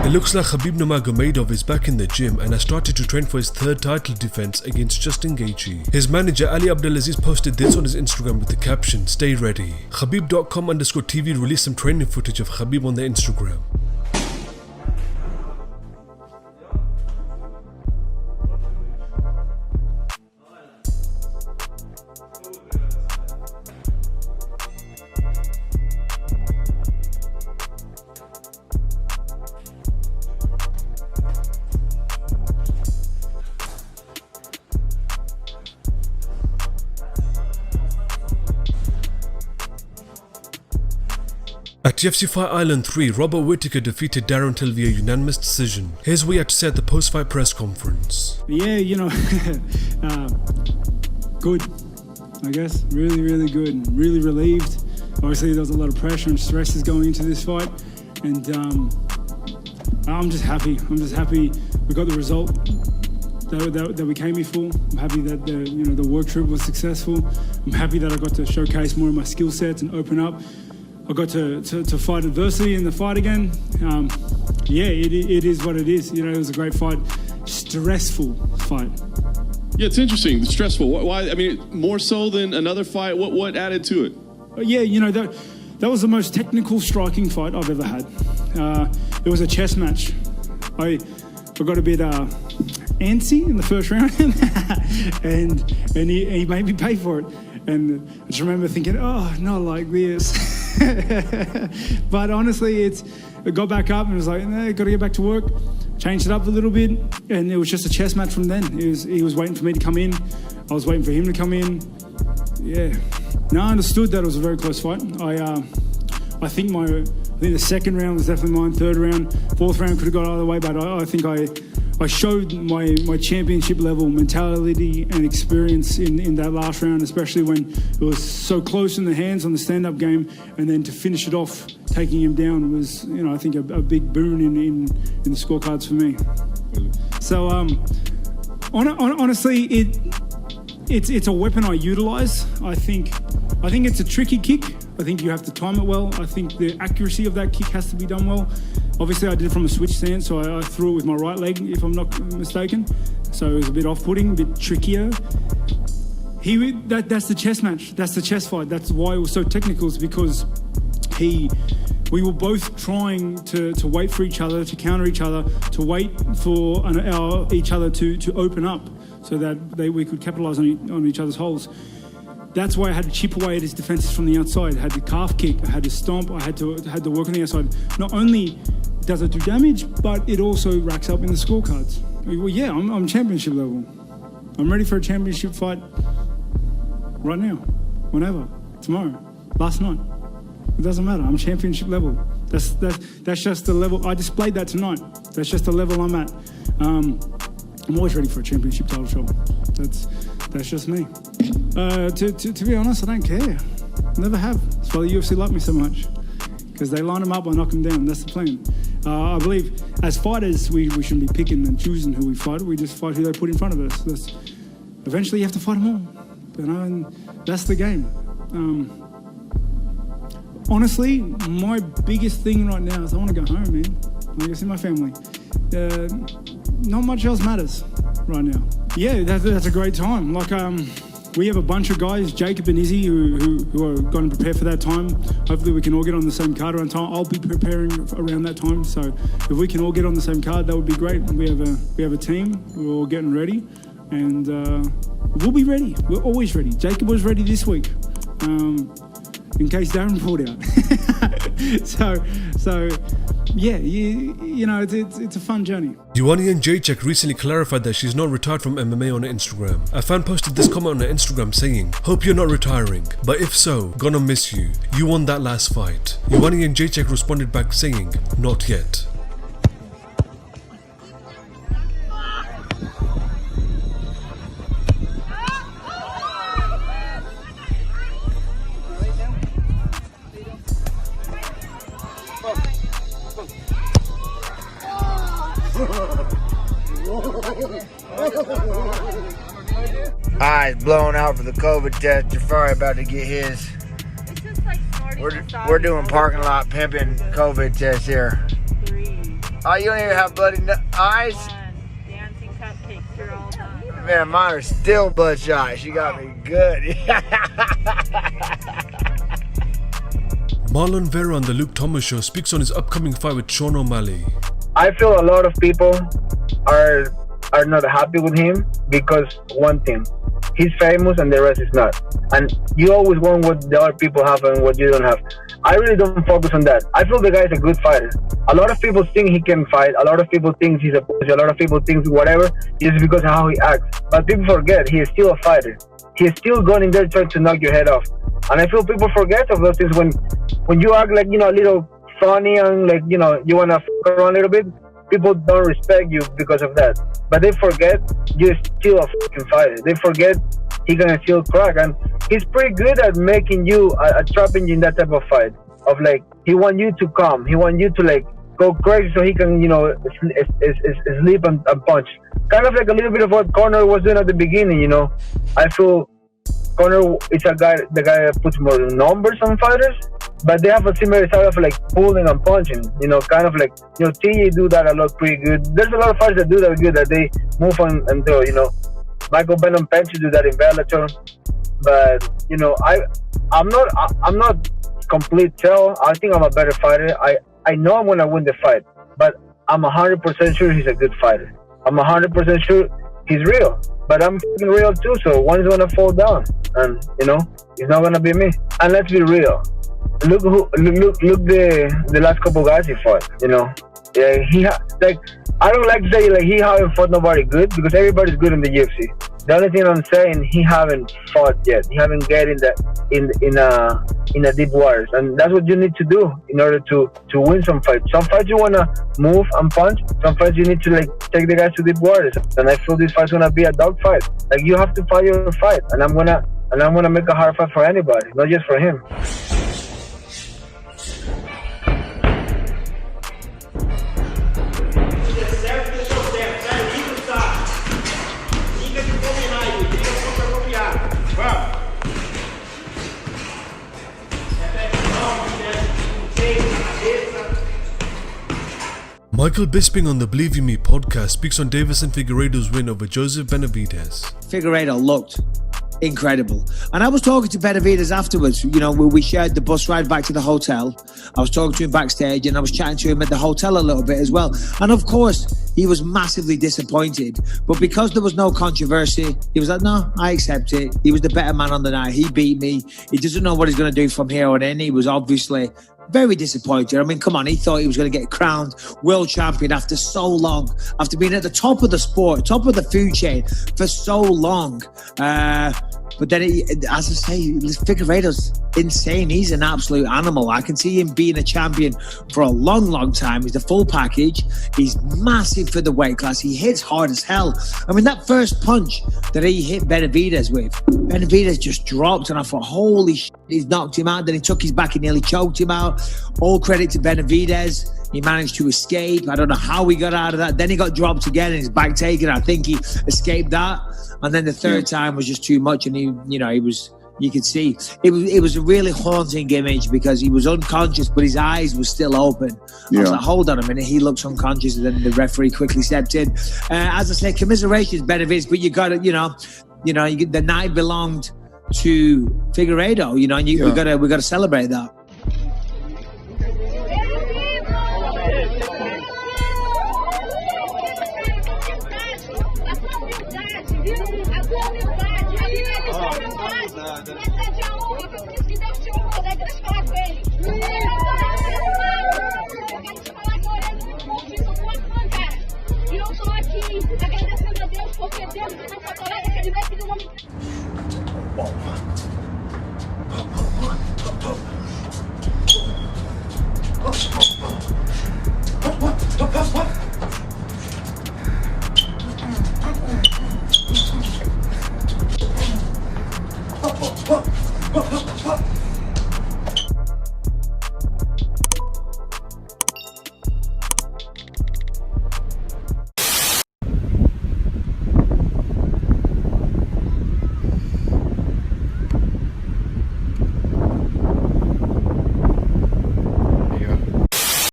It looks like Khabib Nurmagomedov is back in the gym and has started to train for his third title defense against Justin Gaethje. His manager Ali Abdelaziz posted this on his Instagram with the caption, "Stay ready." Khabib.com_TV released some training footage of Khabib on their Instagram. At UFC Fight Island 3, Robert Whittaker defeated Darren Till via unanimous decision. Here's what he had to say at the post-fight press conference. Yeah, good, I guess. Really good. Really relieved. Obviously, there was a lot of pressure and stresses going into this fight, and I'm just happy. We got the result that we came here for. I'm happy that the work trip was successful. I'm happy that I got to showcase more of my skill sets and open up. I got to fight adversity in the fight again. It is what it is. It was a great fight. Stressful fight. Yeah, it's interesting. It's stressful. Why? I mean, more so than another fight. What added to it? That was the most technical striking fight I've ever had. It was a chess match. I got a bit antsy in the first round, and he made me pay for it. And I just remember thinking, oh, not like this. But honestly, it got back up and it was like, got to get back to work. Changed it up a little bit, and it was just a chess match from then. He was waiting for me to come in. I was waiting for him to come in. Yeah. I understood that it was a very close fight. I think the second round was definitely mine. Third round, fourth round could have got either way, but I think I showed my championship level mentality and experience in that last round, especially when it was so close in the hands on the stand-up game, and then to finish it off, taking him down was, I think a big boon in the scorecards for me. So honestly, it's a weapon I utilize. I think it's a tricky kick. I think you have to time it well. I think the accuracy of that kick has to be done well. Obviously, I did it from a switch stance, so I threw it with my right leg, if I'm not mistaken. So it was a bit off-putting, a bit trickier. That's the chess match. That's the chess fight. That's why it was so technical, is because we were both trying to wait for each other, to counter each other, to wait for each other to open up, so that we could capitalize on each other's holes. That's why I had to chip away at his defenses from the outside. I had to calf kick, I had to stomp, I had to work on the outside. Not only does it do damage, but it also racks up in the scorecards. Well, yeah, I'm championship level. I'm ready for a championship fight right now, whenever, tomorrow, last night. It doesn't matter. I'm championship level. That's just the level. I displayed that tonight. That's just the level I'm at. I'm always ready for a championship title shot. That's just me. To be honest, I don't care. Never have. That's why the UFC like me so much, because they line them up, I knock them down. That's the plan. I believe as fighters, we shouldn't be picking and choosing who we fight. We just fight who they put in front of us. Eventually, you have to fight them all. And that's the game. Honestly, my biggest thing right now is I want to go home, man. I want to see my family. Not much else matters right now. Yeah, that's a great time. We have a bunch of guys, Jacob and Izzy, who are going to prepare for that time. Hopefully we can all get on the same card around time. I'll be preparing around that time. So if we can all get on the same card, that would be great. We have a team. We're all getting ready, and we'll be ready. We're always ready. Jacob was ready this week, in case Darren pulled out. so yeah, it's a fun journey. Joanna Jedrzejczyk recently clarified that she's not retired from MMA on her Instagram. A fan posted this comment on her Instagram saying, "Hope you're not retiring, but if so, gonna miss you. You won that last fight." Joanna Jedrzejczyk responded back saying, "Not yet." Eyes blown out for the COVID test. Jafari about to get his. We're doing parking lot pimping COVID test here. Oh, you don't even have bloody eyes? Dancing cupcakes, you're all done. Man, mine are still bloodshot. She got me good. Marlon Vera on the Luke Thomas Show speaks on his upcoming fight with Sean O'Malley. I feel a lot of people are not happy with him because one thing, he's famous and the rest is not. And you always want what the other people have and what you don't have. I really don't focus on that. I feel the guy is a good fighter. A lot of people think he can fight. A lot of people think he's a pussy. A lot of people think whatever just because of how he acts. But people forget he is still a fighter. He is still going in there trying to knock your head off. And I feel people forget of those things when you act like, a little funny and like, you want to f*** around a little bit. People don't respect you because of that. But they forget you're still a fucking fighter. They forget he can still crack. And he's pretty good at making you, trapping you in that type of fight. Of like, he wants you to come. He wants you to like go crazy so he can, sleep and punch. Kind of like a little bit of what Conor was doing at the beginning, I feel Conor is the guy that puts more numbers on fighters, but they have a similar style of like pulling and punching, kind of like, TJ do that a lot pretty good. There's a lot of fighters that do that good, that they move on and throw, Michael Venom Pence do that in Bellator, but, I'm not complete tell. I think I'm a better fighter. I know I'm going to win the fight, but I'm 100% sure he's a good fighter. I'm 100% sure he's real, but I'm fucking real too, so one's going to fall down, and, it's not going to be me. And let's be real. Look the last couple guys he fought, Yeah, I don't like to say like he haven't fought nobody good because everybody's good in the UFC. The only thing I'm saying, he haven't fought yet. He haven't get in a deep waters, and that's what you need to do in order to win some fights. Some fights you wanna move and punch. Some fights you need to like take the guys to deep waters. And I feel this fight's gonna be a dog fight. Like you have to fight your fight, and I'm gonna make a hard fight for anybody, not just for him. Michael Bisping on the Believe You Me podcast speaks on Deiveson Figueiredo's win over Joseph Benavidez. Figueiredo looked incredible. And I was talking to Benavidez afterwards. We shared the bus ride back to the hotel. I was talking to him backstage and I was chatting to him at the hotel a little bit as well. And of course, he was massively disappointed. But because there was no controversy, he was like, no, I accept it. He was the better man on the night. He beat me. He doesn't know what he's going to do from here on in. He was obviously very disappointed. I mean, come on, he thought he was going to get crowned world champion after so long, after being at the top of the sport, top of the food chain for so long. But then, as I say, Figueiredo's insane. He's an absolute animal. I can see him being a champion for a long, long time. He's the full package. He's massive for the weight class. He hits hard as hell. I mean, that first punch that he hit Benavidez with, Benavidez just dropped, and I thought, holy shit, he's knocked him out. Then he took his back and nearly choked him out. All credit to Benavidez. He managed to escape. I don't know how he got out of that. Then he got dropped again and his back taken. I think he escaped that. And then the third time was just too much. And he was, you could see, it was a really haunting image because he was unconscious, but his eyes were still open. I was like, hold on a minute. He looks unconscious. And then the referee quickly stepped in. As I say, commiserations, Benavidez, but you got to, the night belonged to Figueiredo, and we got to celebrate that.